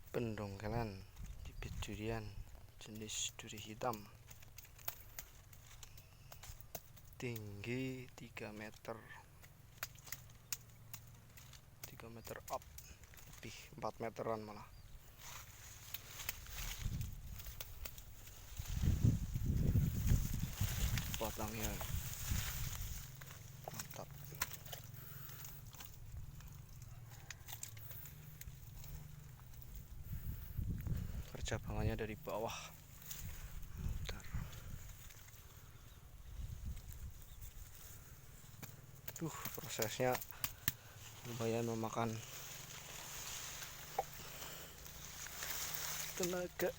Pendongkelan bibit durian jenis duri hitam, tinggi 3 meter up, lebih 4 meteran malah. Batangnya mantap. Percabangannya dari bawah. Bentar. Prosesnya lumayan memakan tenaga.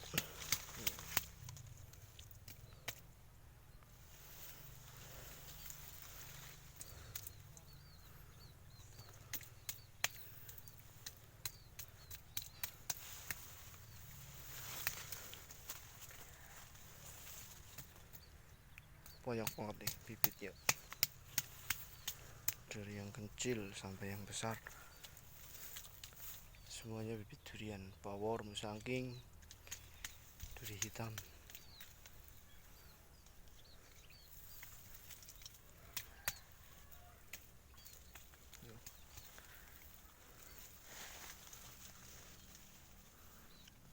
Banyak banget nih bibitnya, dari yang kecil sampai yang besar, semuanya bibit durian Pawor Musangking duri hitam.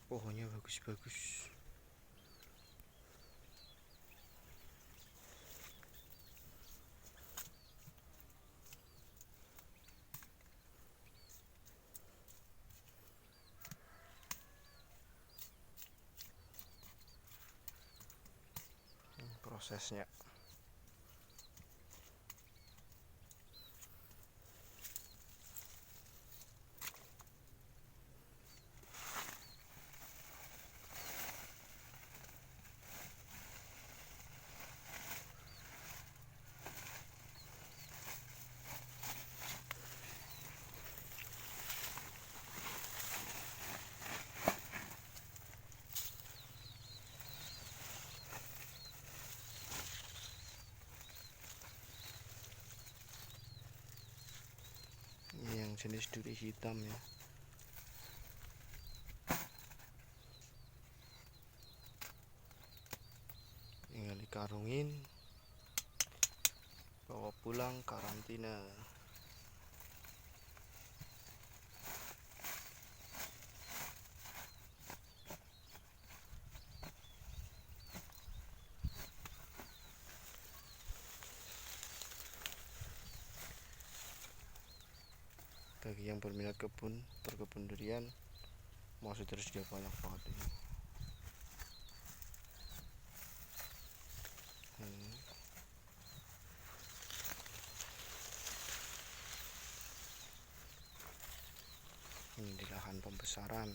Pohonnya bagus-bagus. Prosesnya ini yang jenis duri hitam ya. Tinggal dikarungin, bawa pulang karantina. Bagi yang berminat berkebun durian, masih tersedia banyak banget ini. Ini di lahan pembesaran.